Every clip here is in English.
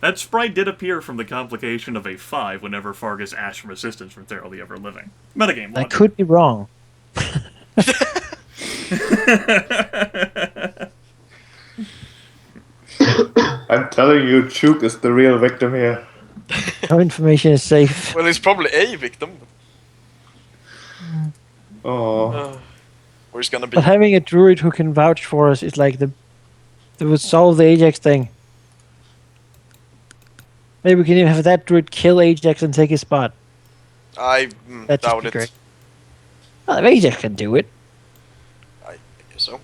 That sprite did appear from the complication of a 5 whenever Fargus asked for assistance from Thero the Ever-Living. Metagame I logic. could be wrong. I'm telling you, Chook is the real victim here. No information is safe. Well, he's probably a victim. Oh. Or he's gonna be. But having a druid who can vouch for us is like that would solve the Ajax thing. Maybe we can even have that druid kill Ajax and take his spot. I That'd just doubt be it. great. Well, if Ajax can do it. I guess so.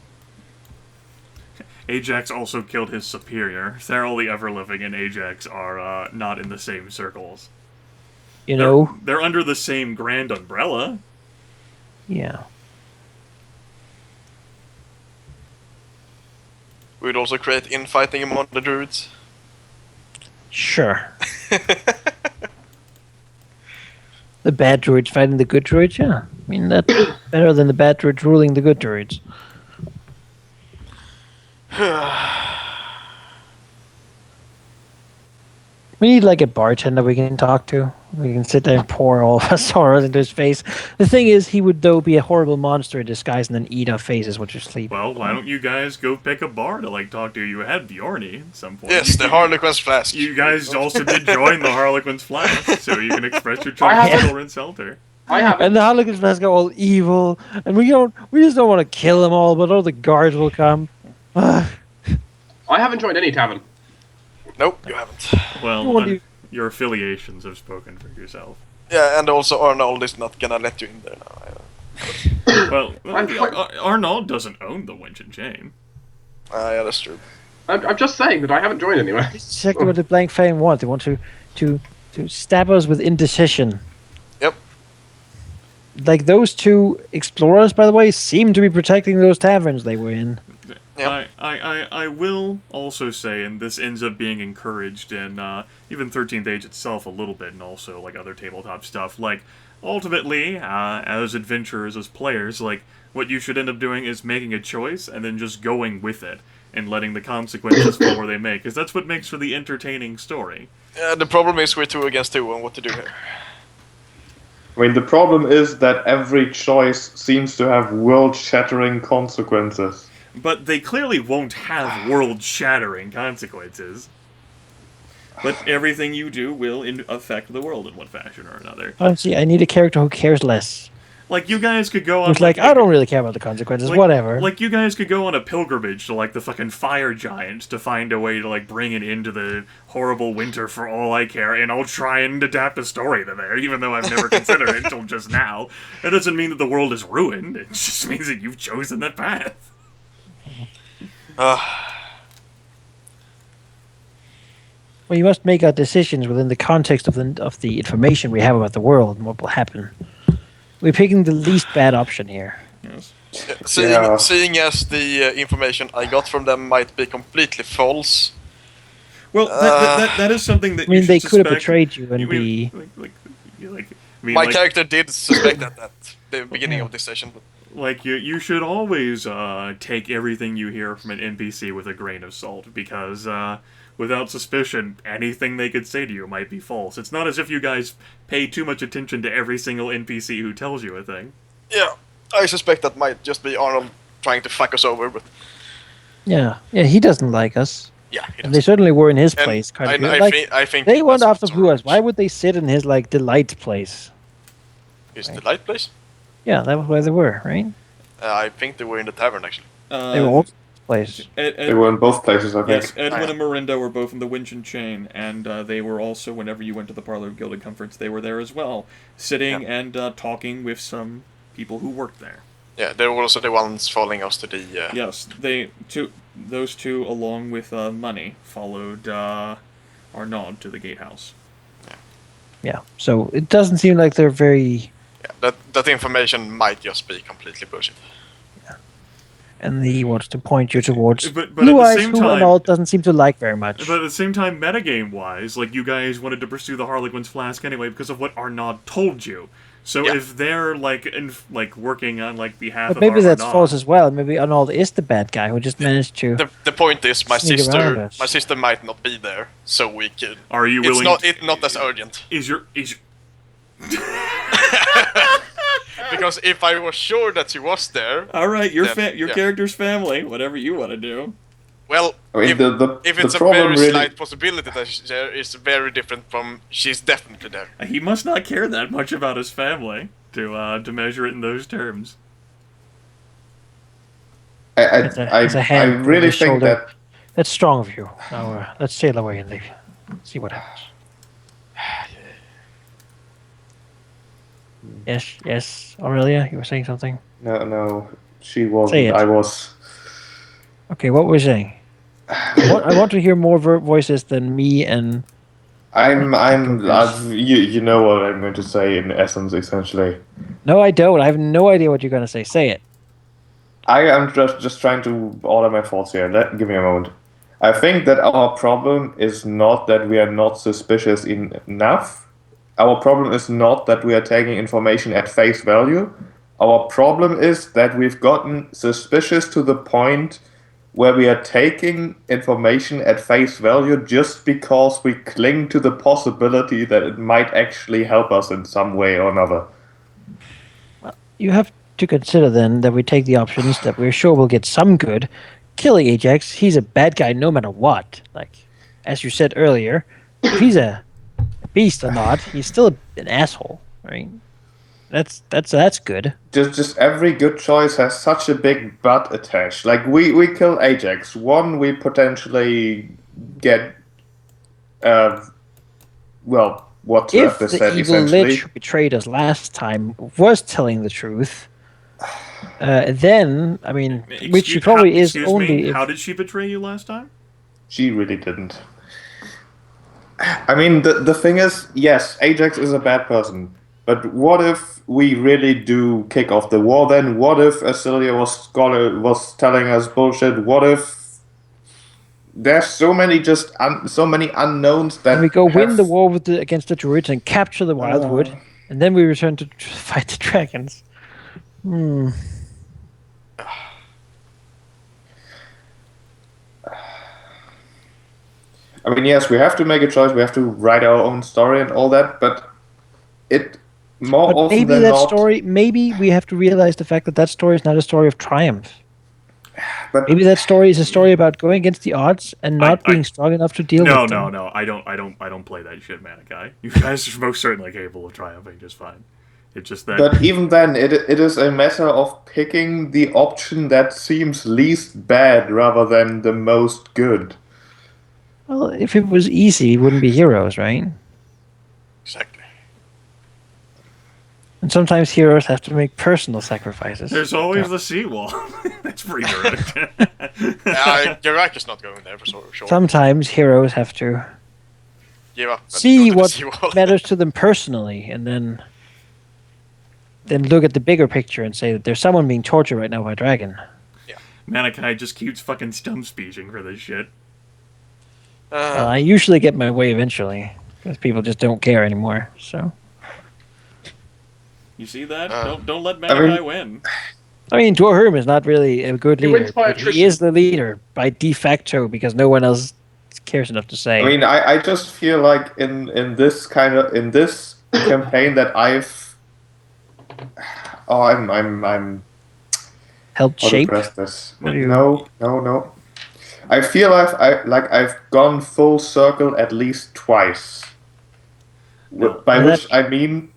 Ajax also killed his superior. Thero the Ever-Living and Ajax are not in the same circles. You know? They're under the same grand umbrella. Yeah. We'd also create infighting among the druids. Sure. The bad druids fighting the good druids, yeah. I mean, that's better than the bad druids ruling the good druids. We need like a bartender we can talk to. We can sit there and pour all of our sorrows into his face. The thing is, he would though be a horrible monster in disguise and then eat our faces while you're sleeping. Well, why don't you guys go pick a bar to like talk to? You had Bjorny at some point. Yes, the Harlequin's flask. You guys also did join the Harlequin's Flask, so you can express your choice for Insulter. And the Harlequins Flask are all evil, and we just don't want to kill them all, but all the guards will come. I haven't joined any tavern. Nope, you haven't. Well, your affiliations have spoken for yourself. Yeah, and also Arnold is not gonna let you in there now. Well, Arnold doesn't own the Winch and Chain. Yeah, that's true. I'm just saying that I haven't joined anywhere. Exactly what the Black Fang want. They want to stab us with indecision. Yep. Like those two explorers, by the way, seem to be protecting those taverns they were in. Yep. I will also say, and this ends up being encouraged in even 13th Age itself a little bit, and also like other tabletop stuff, like ultimately, as adventurers, as players, like what you should end up doing is making a choice and then just going with it and letting the consequences fall where they may, because that's what makes for the entertaining story. Yeah, the problem is we're 2 against 2 on what to do here. I mean, the problem is that every choice seems to have world-shattering consequences. But they clearly won't have world-shattering consequences. But everything you do will affect the world in one fashion or another. Honestly, I need a character who cares less. Like, you guys could go on... It's like, I don't really care about the consequences, whatever. Like, you guys could go on a pilgrimage to, like, the fucking fire giants to find a way to, like, bring it into the horrible winter for all I care, and I'll try and adapt a story to there, even though I've never considered it until just now. That doesn't mean that the world is ruined. It just means that you've chosen that path. Well, you must make our decisions within the context of the information we have about the world and what will happen. We're picking the least bad option here. Yes. Seeing as the information I got from them might be completely false. Well, that is something that I mean, you they should could have suspect. betrayed you and be... My character did suspect that at the beginning of this session. But Like, you should always take everything you hear from an NPC with a grain of salt, because without suspicion, anything they could say to you might be false. It's not as if you guys pay too much attention to every single NPC who tells you a thing. yeah, I suspect that might just be Arnold trying to fuck us over, but... Yeah, he doesn't like us. Yeah, he And does. they certainly were in his And place. I think they went that's after what's Blue Eyes. orange. Why would they sit in his, like, delight place? Is it the light place? Yeah, that was where they were, right? I think they were in the tavern, actually. They were all in this place. They were in both places, I think. Yes, Edwin and Miranda were both in the Winch and Chain, and they were also, whenever you went to the Parlor of Gilded Comforts, they were there as well, sitting and talking with some people who worked there. Yeah, they were also the ones following us to the... Yes, those two, along with Money, followed Arnaud to the gatehouse. Yeah, so it doesn't seem like they're very... Yeah, that information might just be completely bullshit. And he wants to point you towards But Blue at the Eyes, same who time, and all doesn't seem to like very much. But at the same time, metagame-wise, like, you guys wanted to pursue the Harlequin's Flask anyway because of what Arnaud told you. So Yeah. if they're like working on like behalf But of maybe that's Arnaud, false as well. Maybe Arnold is the bad guy who just managed to. The point is, my Sneak around us. sister might not be there, so we can. are you It's willing? not not as urgent. Is your Because if I was sure that she was there, all right? Your Then, yeah. character's family. Whatever you want to do. well, I mean, if the it's a problem very really, slight possibility that she's there, it's very different from she's definitely there. He must not care that much about his family to measure it in those terms. It's a hand on really his think shoulder. that That's strong of you. Now let's sail away and leave. See what happens. Yes, Aurelia, you were saying something. no, she wasn't. Say it. I was. Okay, what were you saying? I want to hear more voices than me and. You know what I'm going to say in essence, essentially. No, I don't. I have no idea what you're going to say. Say it. I am just trying to order my thoughts here. Give me a moment. I think that our problem is not that we are not suspicious enough. Our problem is not that we are taking information at face value. Our problem is that we've gotten suspicious to the point where we are taking information at face value just because we cling to the possibility that it might actually help us in some way or another. You have to consider then that we take the options that we're sure will get some good. Killing Ajax, he's a bad guy no matter what. Like, as you said earlier, if he's a beast or not, he's still an asshole, right? That's good. Just every good choice has such a big but attached. Like we kill Ajax. One, we potentially get what If Trevor the said evil essentially. lich who betrayed us last time was telling the truth, then I mean, which she probably is only. If, How did she betray you last time? She really didn't. I mean, the thing is, yes, Ajax is a bad person. But what if we really do kick off the war then? What if Asilia was telling us bullshit? What if there's so many so many unknowns that and we go win the war against the Druids and capture the Wildwood, and then we return to fight the dragons. I mean, yes, we have to make a choice. We have to write our own story and all that. But more But often maybe than that not, story. Maybe we have to realize the fact that that story is not a story of triumph. but Maybe that story is a story about going against the odds and not being strong enough to deal with them. No. I don't play that shit, Manaki. You guys are most certainly capable of triumphing just fine. It's just that. But even then, it is a matter of picking the option that seems least bad rather than the most good. Well, if it was easy, we wouldn't be heroes, right? Exactly. And sometimes heroes have to make personal sacrifices. There's always the seawall. That's pretty direct. Geráck is not going there for sure. Sometimes heroes have to Give up. and see go to the what seawall. matters to them personally, and then look at the bigger picture and say that there's someone being tortured right now by a dragon. Manaki just keeps fucking stump speeching for this shit. Well, I usually get my way eventually, because people just don't care anymore. So, You see that? Don't let Manaki win. I mean, Dwohurim is not really a good He leader. wins by But he attrition. is the leader by de facto because no one else cares enough to say. I mean, I just feel like in this campaign that I've I'm Helped how to shape. press this. What do you- No. I feel I've gone full circle at least twice. By which I mean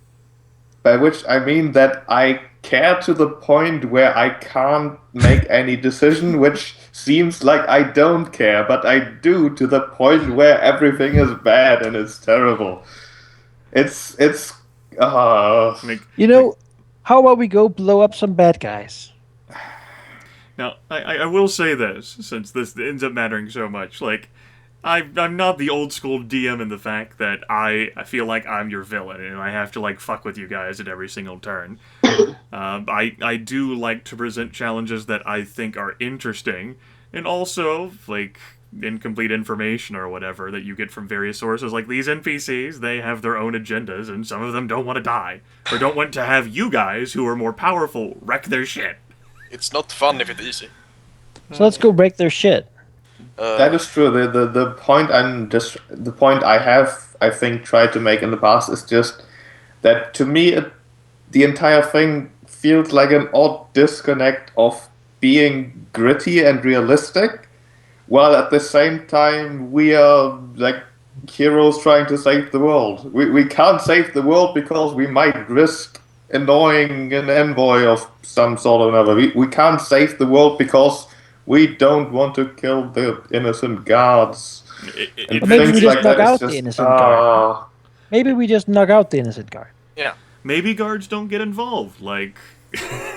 that I care to the point where I can't make any decision, which seems like I don't care, but I do to the point where everything is bad and it's terrible. It's You know, how about we go blow up some bad guys? Now, I will say this, since this ends up mattering so much. Like, I'm not the old school DM in the fact that I feel like I'm your villain and I have to, like, fuck with you guys at every single turn. I do like to present challenges that I think are interesting, and also, like, incomplete information or whatever that you get from various sources. Like, these NPCs, they have their own agendas, and some of them don't want to die. Or don't want to have you guys, who are more powerful, wreck their shit. It's not fun if it's easy. So let's go break their shit. That is true. The point I have, I think, tried to make in the past is just that to me, the entire thing feels like an odd disconnect of being gritty and realistic, while at the same time we are like heroes trying to save the world. We can't save the world because we might risk annoying an envoy of some sort or another. We can't save the world because we don't want to kill the innocent guards. But maybe we just knock out the innocent guard. Maybe we just knock out the innocent guard. Yeah. Maybe guards don't get involved, like...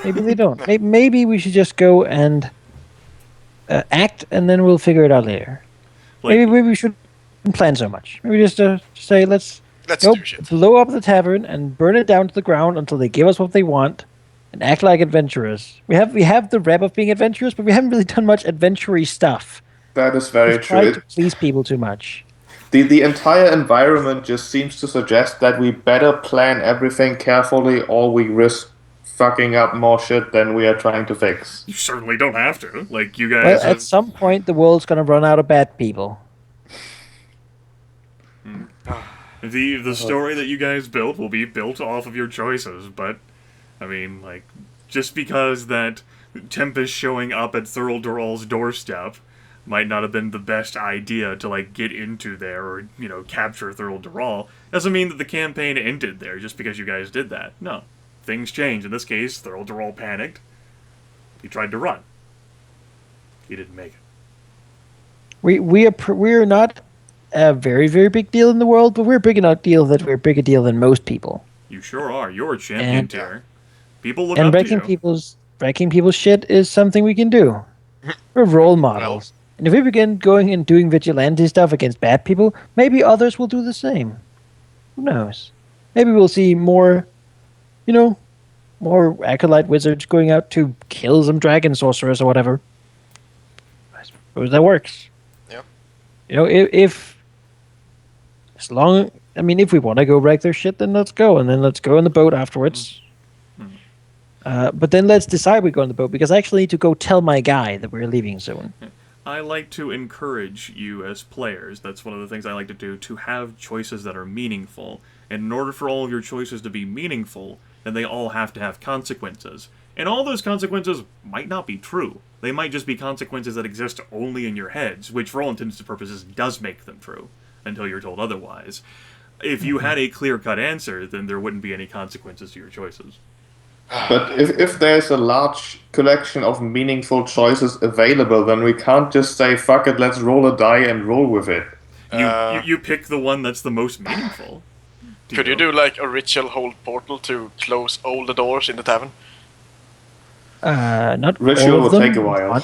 Maybe they don't. Maybe we should just go and act, and then we'll figure it out later. Like, maybe we shouldn't plan so much. Maybe just say, let's go do shit. blow up the tavern and burn it down to the ground until they give us what they want, and act like adventurers. We have the rep of being adventurers, but we haven't really done much adventure-y stuff. That is very We've true. tried to please people too much. The entire environment just seems to suggest that we better plan everything carefully, or we risk fucking up more shit than we are trying to fix. you certainly don't have to. Like, you guys Well, have... at some point, the world's gonna run out of bad people. The story that you guys built will be built off of your choices, but, I mean, like, just because that Tempus showing up at Thurl Dural's doorstep might not have been the best idea to, like, get into there or, you know, capture Thurl Dural, doesn't mean that the campaign ended there just because you guys did that. No. Things change. In this case, Thurl Dural panicked. He tried to run. He didn't make it. We're not a very, very big deal in the world, but we're a big enough deal that we're a bigger deal than most people. You sure are. You're a champion And- tier. People look And up to you. wrecking people's shit is something we can do. We're role models. And if we begin going and doing vigilante stuff against bad people, maybe others will do the same. Who knows? Maybe we'll see more, more acolyte wizards going out to kill some dragon sorcerers or whatever. I suppose that works. Yeah. If we want to go wreck their shit, then let's go. And then let's go on the boat afterwards. But then let's decide we go on the boat, because I actually need to go tell my guy that we're leaving soon. I like to encourage you as players. That's one of the things I like to do, to have choices that are meaningful. And in order for all of your choices to be meaningful, then they all have to have consequences. And all those consequences might not be true. They might just be consequences that exist only in your heads, which for all intents and purposes does make them true, until you're told otherwise. If you had a clear-cut answer, then there wouldn't be any consequences to your choices. But if there's a large collection of meaningful choices available, then we can't just say, fuck it, let's roll a die and roll with it. You pick the one that's the most meaningful. Could you do like a ritual hold portal to close all the doors in the tavern? Not Ritual all of will them. take a while.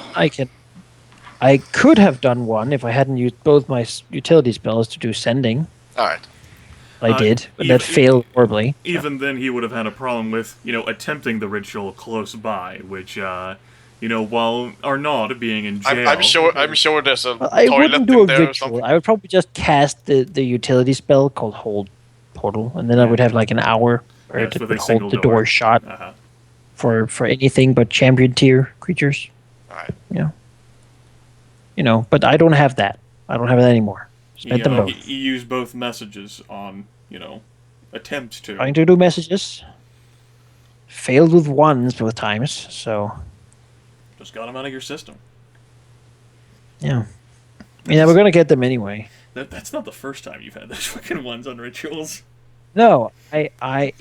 I could have done one if I hadn't used both my utility spells to do sending. Alright. I did, but that failed horribly. Even then, he would have had a problem with, attempting the ritual close by, which, while Arnaud being in jail... I'm sure there's a I toilet wouldn't do a in there or ritual. something. I would probably just cast the utility spell called Hold Portal, and then I would have like an hour where Yes, it with a would single hold the door shut Uh-huh. for anything but champion tier creatures. Alright. But I don't have that. I don't have that anymore. Spent them both. He used both messages on, attempts to. Trying to do messages. Failed with ones both times, so Just got them out of your system. yeah. We're gonna get them anyway. That's not the first time you've had those fucking ones on rituals. No, I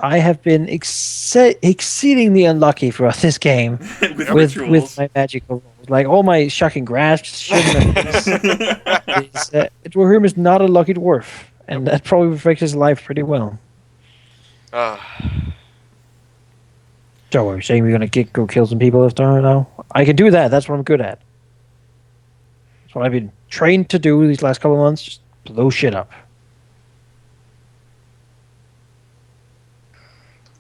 have been exceedingly unlucky throughout this game with with rituals. my magical rolls. Like all my shocking grasps shouldn't have. Dwohurim is not a lucky dwarf, and that probably reflects his life pretty well. So, are you saying we're gonna go kill some people after now? I can do that. That's what I'm good at. That's what I've been trained to do these last couple of months. Just blow shit up.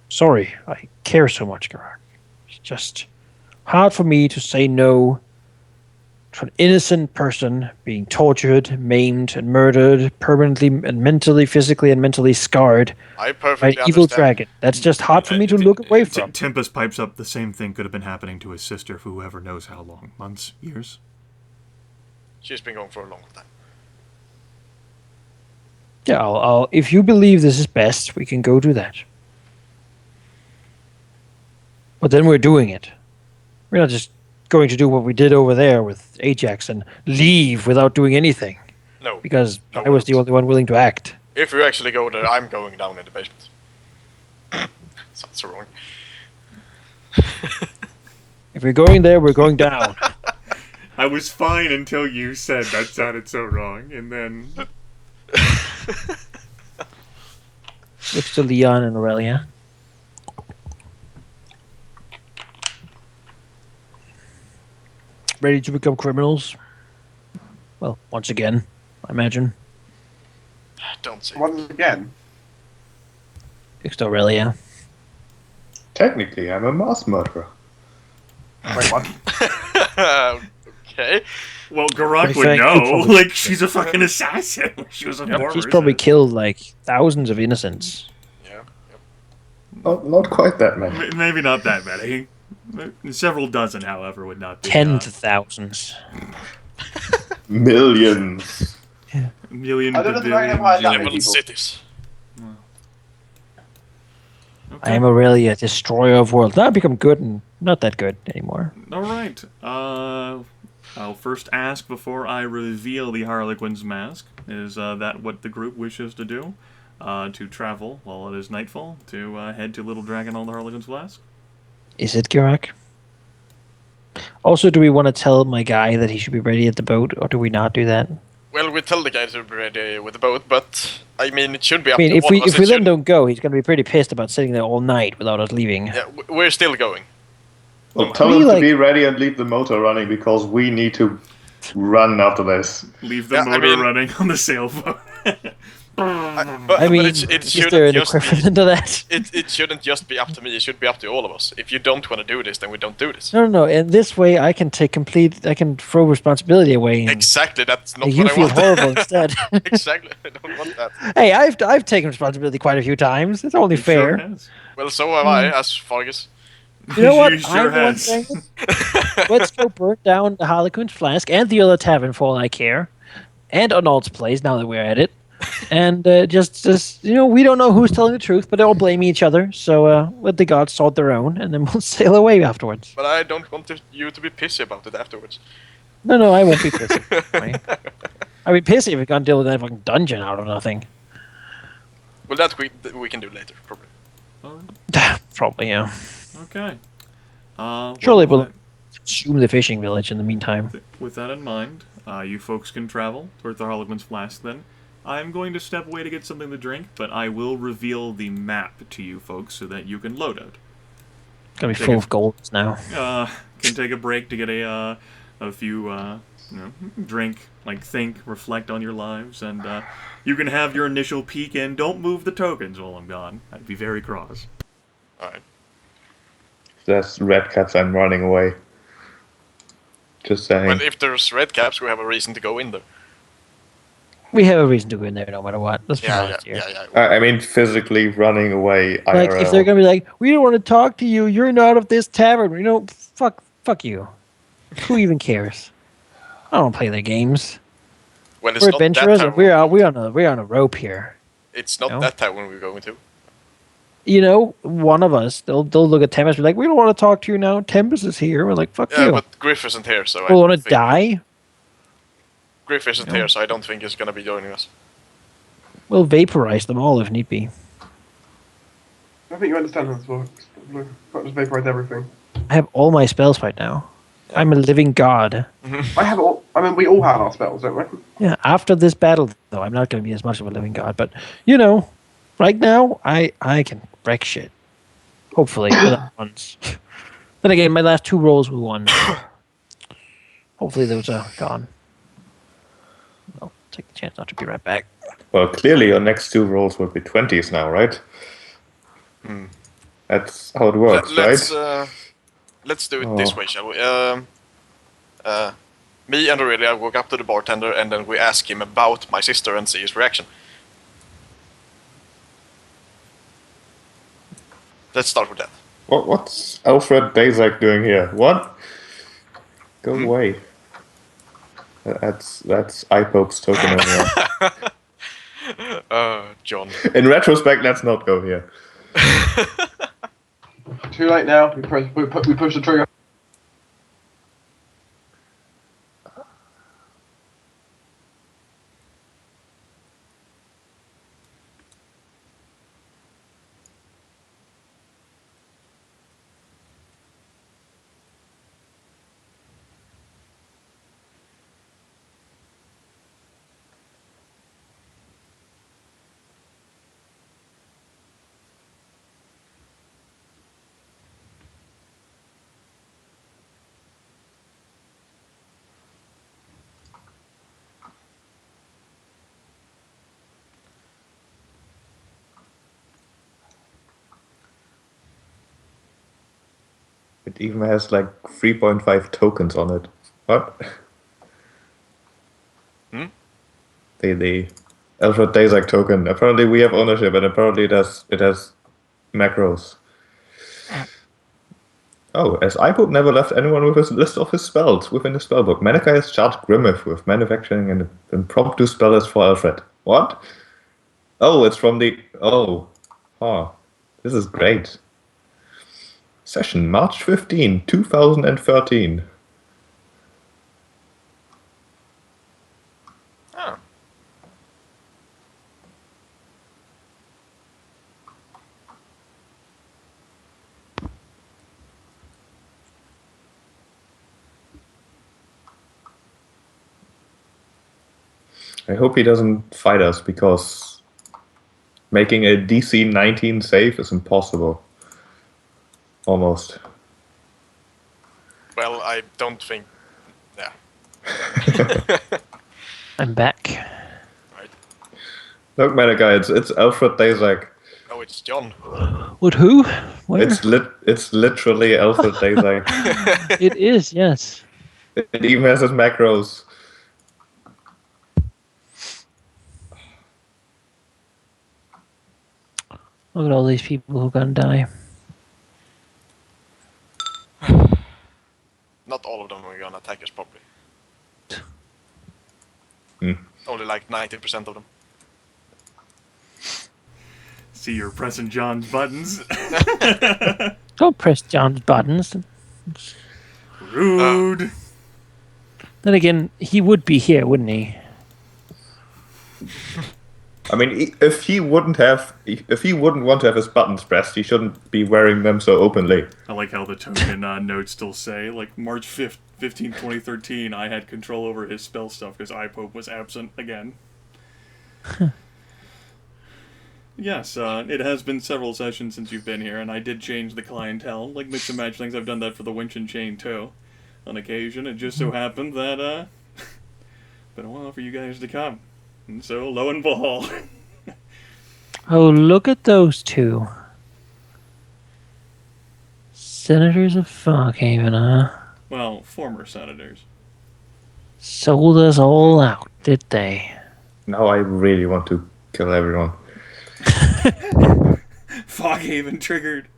Sorry, I care so much, Geráck. It's just hard for me to say no to an innocent person being tortured, maimed, and murdered, permanently and mentally, physically, and mentally scarred I by perfectly an evil understand. dragon. That's just hard for me to look away from. Tempus pipes up. The same thing could have been happening to his sister for whoever knows how long. Months? Years? She's been going for a long time. Yeah, I'll, if you believe this is best, we can go do that. But then we're doing it. We're not just going to do what we did over there with Ajax and leave without doing anything. No. Because No, I was the we're only one willing to act. If you actually go there, I'm going down in the basement. Sounds so wrong. If we're going there, we're going down. I was fine until you said that sounded so wrong, and then... Looks to Leon and Aurelia. Ready to become criminals? Well, once again, I imagine. Don't say. Once again. Looks to Aurelia. Technically, I'm a mass murderer. Wait, what? Okay. Well, Geráck Black would Fang know. could probably- Like, she's a fucking assassin. She was a Yep, farmer, she's probably so- killed like thousands of innocents. Yeah. Not quite that many. Maybe not that many. Several dozen, however, would not be... Tens of thousands. Millions. million I don't know to if I billion. have that many Several people. cities. I am Aurelia, destroyer of worlds. Now I've become good and not that good anymore. All right. I'll first ask before I reveal the Harlequin's mask. Is that what the group wishes to do? To travel while it is nightfall to head to Little Dragon on the Harlequin's Flask? Is it Geráck? Also, do we want to tell my guy that he should be ready at the boat, or do we not do that? Well, we tell the guy to be ready with the boat, but I mean, it should be I up mean, to if all we of us. if we It then should- don't go, he's going to be pretty pissed about sitting there all night without us leaving. Yeah, we're still going. Well, tell We, him like- to be ready and leave the motor running because we need to run after this. Leave the Yeah, I motor mean- running on the sailboat. But I mean, it is shouldn't there an just equivalent to that? it shouldn't just be up to me. It should be up to all of us. If you don't want to do this, then we don't do this. No. In this way, I can throw responsibility away and Exactly. That's not make you what I feel want. horrible instead. Exactly. I don't want that. Hey, I've taken responsibility quite a few times. It's only fair. Sure has. Well, so have I, as Fargus. You know what? You sure I'm the one has. saying it. Let's go burn down the Harlequin's Flask and the other tavern for all I care, and Arnold's place. Now that we're at it, and just we don't know who's telling the truth, but they're all blaming each other. So let the gods sort their own, and then we'll sail away afterwards. But I don't want you to be pissy about it afterwards. No, I won't be pissy. I'd be pissy if we can't deal with that fucking dungeon out of nothing. Well, that we can do later, probably. All right. Probably, yeah. Okay. Surely well, we'll consume the fishing village in the meantime. with that in mind, you folks can travel toward the Harlequin's Flask then. I'm going to step away to get something to drink, but I will reveal the map to you folks so that you can load it. It's gonna be full of golds now. Can take a break to get a few, drink, think, reflect on your lives, and you can have your initial peek in. Don't move the tokens while I'm gone. I'd be very cross. Alright. That's red caps. I'm running away. Just saying. Well, if there's red caps, we have a reason to go in there. We have a reason to go in there no matter what. Let's be Yeah, honest here. yeah. I mean, physically running away. Like, IRL. if they're gonna be like, we don't want to talk to you, you're not of this tavern. Fuck you. Who even cares? I don't play their games. Well, it's We're not that adventurers, and town. we're on a rope here. It's not No. that town we're going to. One of us, they'll look at Tempus and be like, we don't want to talk to you now. Tempus is here. We're like, fuck Yeah, you. but Gryph isn't here, so We I want don't to think... die. Gryph isn't here, so I don't think he's gonna be joining us. We'll vaporize them all if need be. I think you understand how this works. Can't just vaporize everything. I have all my spells right now. Yeah. I'm a living god. I have all. I mean, we all have our spells, don't we? Yeah, after this battle, though, I'm not going to be as much of a living god. But, right now, I can wreck shit. Hopefully, without ones. Then again, my last 2 rolls were ones. Hopefully those are gone. I'll take the chance not to be right back. Well, clearly your next 2 rolls will be 20s now, right? That's how it works, right? Let's do it Oh. this way, shall we? Me and Aurelia walk up to the bartender and then we ask him about my sister and see his reaction. Let's start with that. What's Alfred Dazak doing here? What? Go away. That's iPope's token over there. John. In retrospect, let's not go here. Too late now. We push the trigger. It even has like 3.5 tokens on it. What? The Alfred Dazak token. Apparently we have ownership, and apparently it has macros. Oh, as iPope never left anyone with his list of his spells within the spellbook. Manaki has charged Grimith with manufacturing an impromptu spell list for Alfred. What? Oh, it's from the... Oh. Huh. This is great. Session, March 15, 2013. Oh. I hope he doesn't fight us, because making a DC 19 save is impossible. Almost. Well, I don't think... Yeah. I'm back. Right. Look, Manaki, it's Alfred Dazak. No, it's John. With who? Where? It's literally Alfred Dazak. It is, yes. It even has his macros. Look at all these people who are gonna die. Not all of them are gonna attack us properly. Only like 90% of them. See, you're pressing John's buttons. Don't press John's buttons. Rude. Then again, he would be here, wouldn't he? I mean, if he wouldn't want to have his buttons pressed, he shouldn't be wearing them so openly. I like how the token notes still say, like, March 5th, 15, 2013, I had control over his spell stuff because iPope was absent again. Yes, it has been several sessions since you've been here, and I did change the clientele, like mix and match things. I've done that for the Winch and Chain, too. On occasion, it just so happened that, been a while for you guys to come. And so, lo and behold. Oh, look at those two. Senators of Foghaven, huh? Well, former senators. Sold us all out, did they? Now I really want to kill everyone. Foghaven triggered.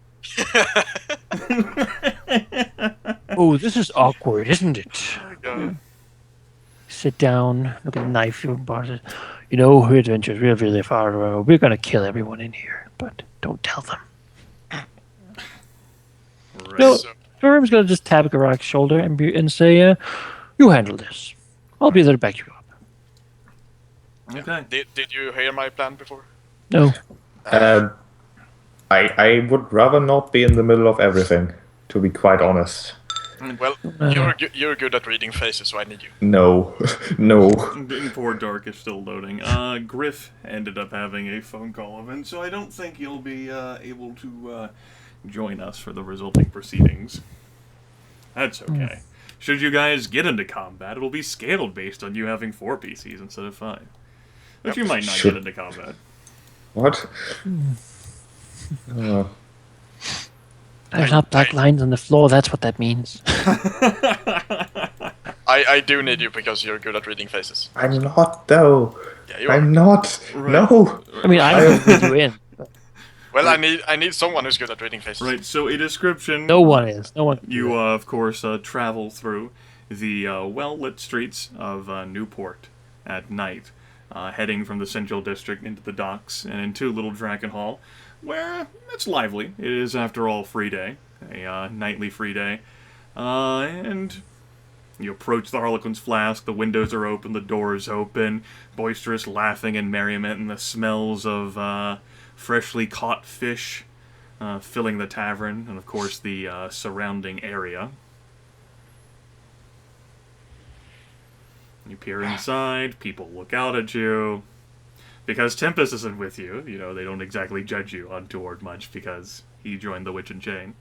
Oh, this is awkward, isn't it? God. Sit down, look at the knife, you boss. You know, her adventure's really far away. We're gonna kill everyone in here, but don't tell them. Right. No, So, Dwohurim's gonna just tap Geráck's shoulder and say, you handle this. I'll be there to back you up. Okay. did you hear my plan before? No. I would rather not be in the middle of everything, to be quite honest. Well, you're good at reading faces, so I need you. No. No. Poor Dark is still loading. Gryph ended up having a phone call event, so I don't think he'll be able to join us for the resulting proceedings. That's okay. Should you guys get into combat, it'll be scaled based on you having 4 PCs instead of 5. But you might not Sure. get into combat. What? There's not black lines on the floor, that's what that means. I I do need you because you're good at reading faces. I'm not, though. Yeah, you are. I'm not. Right. No. I mean, I'm going with you in. Well, I need someone who's good at reading faces. Right, so a description. No one is. No one. Can do You, that. of course, travel through the well-lit streets of Newport at night, heading from the Central District into the docks and into Little Dragon Hall, where it's lively. It is, after all, free day, a nightly free day. And you approach the Harlequin's Flask, the windows are open, the doors open, boisterous laughing and merriment, and the smells of freshly caught fish filling the tavern, and of course the surrounding area. You peer inside, people look out at you. Because Tempus isn't with you, you know, they don't exactly judge you untoward much because he joined the Witch and Chain.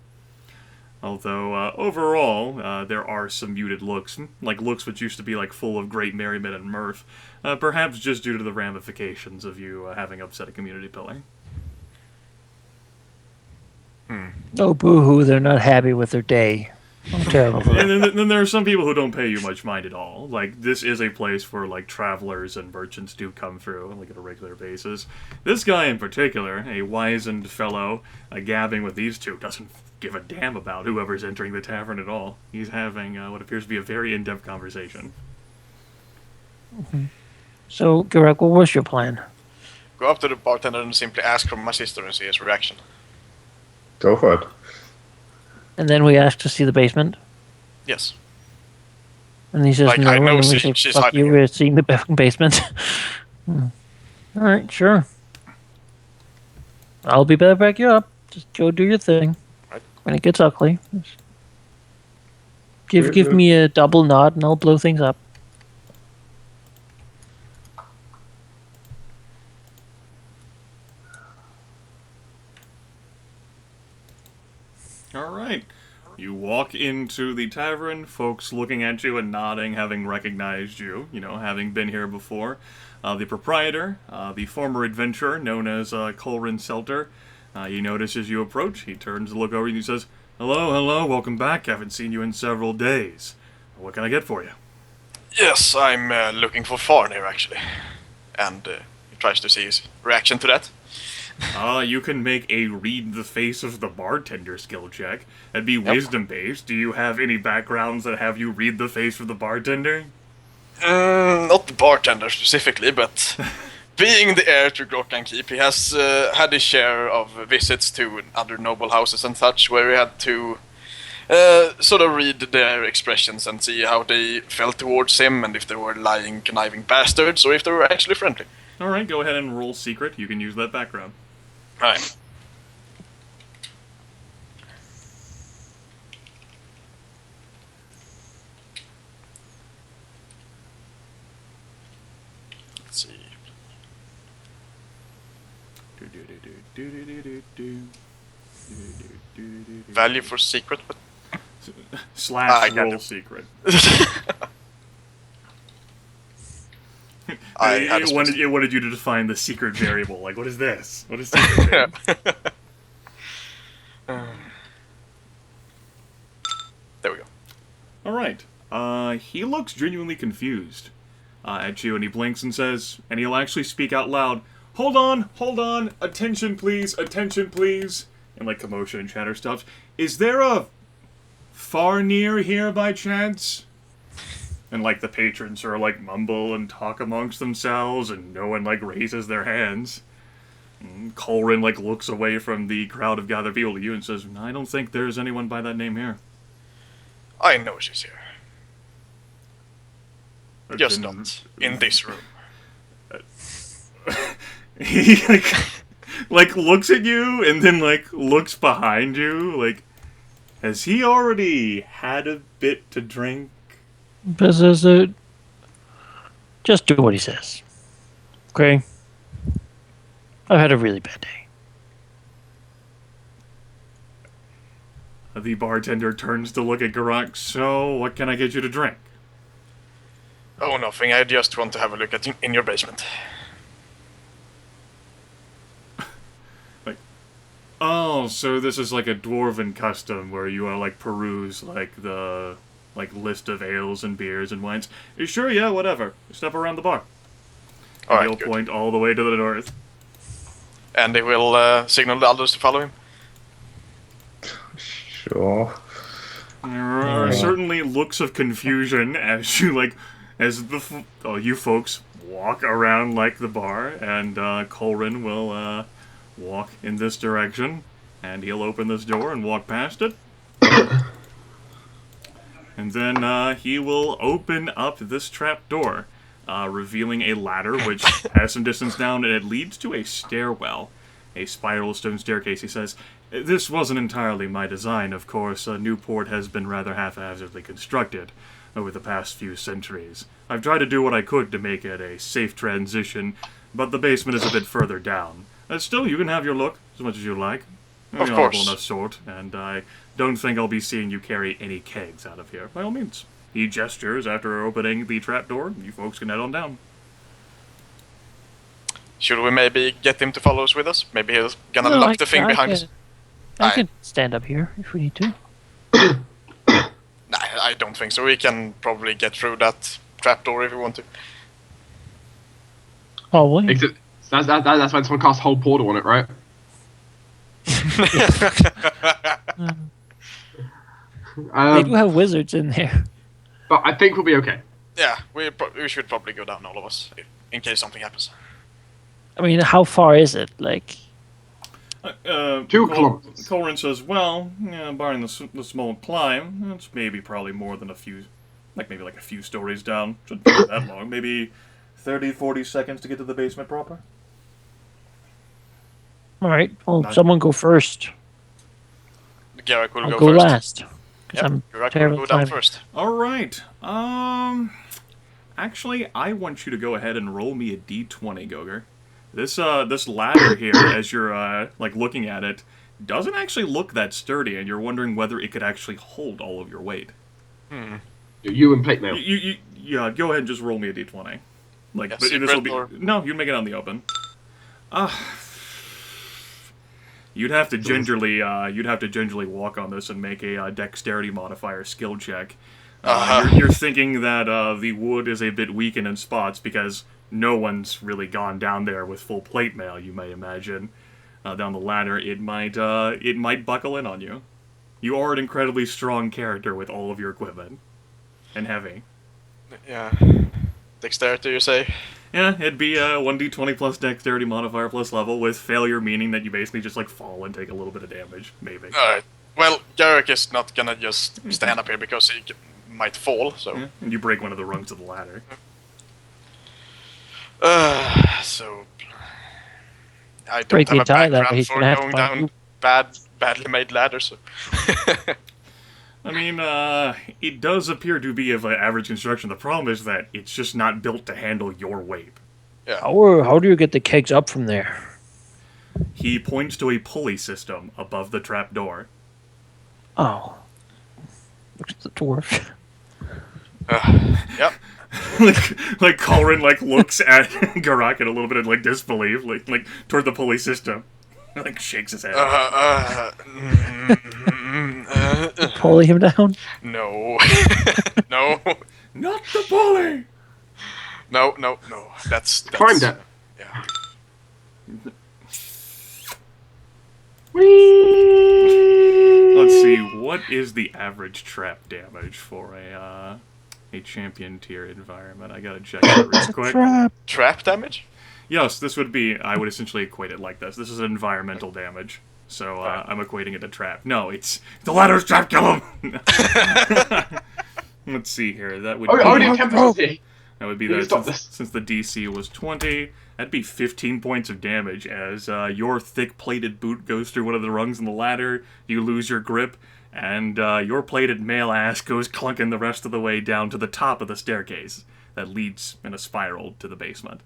Although, overall, there are some muted looks, like looks which used to be like full of great merriment and mirth, perhaps just due to the ramifications of you having upset a community pillar. Oh, boo-hoo, they're not happy with their day. I'm terrible for that. And then there are some people who don't pay you much mind at all. Like, this is a place where, like, travelers and merchants do come through, like, at a regular basis. This guy in particular, a wizened fellow, gabbing with these two, doesn't give a damn about whoever's entering the tavern at all. He's having what appears to be a very in-depth conversation. So, Geráck, what was your plan? Go up to the bartender and simply ask from my sister and see his reaction. Go for it. And then we asked to see the basement. Yes. And he says Like, no, I know and then we she's say, fuck hiding you, here. we're seeing the basement. Alright, sure. I'll be better back you up. Just go do your thing. Right. When it gets ugly. Give me a double nod and I'll blow things up. Alright. You walk into the tavern, folks looking at you and nodding, having recognized you, you know, having been here before. The proprietor, the former adventurer known as Colrin Selter, you notice as you approach, he turns to look over and he says, hello, welcome back, haven't seen you in several days. What can I get for you? Yes, I'm looking for Farn here, actually. And he tries to see his reaction to that. You can make a read the face of the bartender skill check. That'd be wisdom based. Do you have any backgrounds that have you read the face of the bartender? Not the bartender specifically, but being the heir to Dragonkin Keep, he has had his share of visits to other noble houses and such, where he had to sort of read their expressions and see how they felt towards him, and if they were lying, conniving bastards, or if they were actually friendly. Alright, go ahead and roll secret. You can use that background. Right. Let's see. Value for secret, but Slash got roll it. secret. I it, had a wanted, it wanted you to define the secret variable. Like, what is this? What is secret? There we go. Alright. He looks genuinely confused at you, and he blinks and says, and he'll actually speak out loud, hold on, attention please, and like commotion and chatter stops. Is there a far near here by chance? And like the patrons are like mumble and talk amongst themselves, and no one like raises their hands. And Colrin like looks away from the crowd of gathered people to you and says, I don't think there's anyone by that name here. I know she's here. Just Then- not in this room. He like looks at you and then like looks behind you. Like, has he already had a bit to drink? Just do what he says. Okay? I've had a really bad day. The bartender turns to look at Geráck. So, what can I get you to drink? Oh, nothing. I just want to have a look at in your basement. Oh, so this is like a dwarven custom where you like peruse like the like list of ales and beers and wines. Sure, yeah, whatever. Step around the bar. All He'll right, good. point all the way to the north. And they will signal the others to follow him. Sure. There are certainly looks of confusion as you you folks walk around like the bar, and Colrin will walk in this direction, and he'll open this door and walk past it. And then he will open up this trap door, revealing a ladder which has some distance down, and it leads to a stairwell, a spiral stone staircase. He says, "This wasn't entirely my design, of course. Newport has been rather haphazardly constructed over the past few centuries. I've tried to do what I could to make it a safe transition, but the basement is a bit further down. Still, you can have your look as much as you like. Of You're course. honorable enough sort, and I don't think I'll be seeing you carry any kegs out of here. By all means." He gestures after opening the trapdoor. You folks can head on down. Should we maybe get him to follow us with us? Maybe he's gonna lock the thing behind us. I can stand up here if we need to. Nah, I don't think so. We can probably get through that trapdoor if we want to. Probably. Except that's when someone casts Hold Portal on it, right? They do have wizards in there. But I think we'll be okay. Yeah, we should probably go down, all of us, in case something happens. I mean, how far is it? Like, 2 kilometers. Colrin says, well, barring the small climb, it's probably more than a few stories down. Shouldn't be that long. Maybe 30, 40 seconds to get to the basement proper. all right, well, someone go first. Geráck will I'll go first. last. Because Yep, I'm Geráck will terrible go at down time. first. All right. Actually, I want you to go ahead and roll me a d20, Goger. This ladder here, as you're looking at it, doesn't actually look that sturdy, and you're wondering whether it could actually hold all of your weight. You and plate mail. Yeah, go ahead and just roll me a d20. Yeah, But this will be or... no, you make it on the open. You'd have to gingerly walk on this and make a dexterity modifier skill check. You're thinking that the wood is a bit weakened in spots because no one's really gone down there with full plate mail. You may imagine down the ladder, it might buckle in on you. You are an incredibly strong character with all of your equipment, and heavy. Yeah. Dexterity, you say? Yeah, it'd be 1d20 plus dexterity modifier plus level, with failure meaning that you basically just fall and take a little bit of damage, maybe. Alright. Well, Geráck is not gonna just stand up here because he might fall, so... Yeah, and you break one of the rungs of the ladder. So... I don't Break have the a tie, that way background he's for gonna have to going find down you. badly made ladders, so... I mean, it does appear to be of average construction. The problem is that it's just not built to handle your weight. Yeah. How do you get the kegs up from there? He points to a pulley system above the trap door. Oh. Look at the dwarf. Yep. Colrin looks at Geráck in a little bit of disbelief, toward the pulley system. Shakes his head. Pulling him down? No. No. Not the pulley! No. That's Climb that. Yeah. Let's see, what is the average trap damage for a champion tier environment? I gotta check that real quick. Trap. Trap damage? Yes, this would be, I would essentially equate it like this. This is environmental damage. So I'm equating it to trap. No, it's the ladder's trap, kill him! Let's see here. That would be, Tempus is here. that would be We that can stop this. since the DC was 20, that'd be 15 points of damage as your thick-plated boot goes through one of the rungs in the ladder, you lose your grip, and your plated mail ass goes clunking the rest of the way down to the top of the staircase that leads in a spiral to the basement.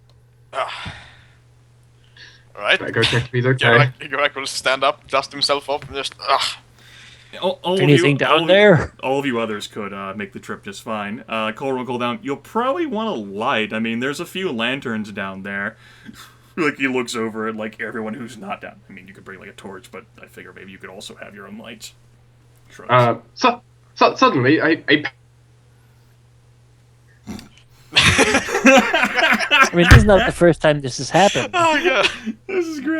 Alright. Better go check if he's okay. Geráck will stand up, dust himself up, and just... Anything down there? All of you others could make the trip just fine. Colrin will go down. You'll probably want a light. I mean, there's a few lanterns down there. He looks over at everyone who's not down. I mean, you could bring a torch, but I figure maybe you could also have your own lights. Shrugs. Suddenly, a I mean, this is not the first time this has happened. Oh, God. This is great.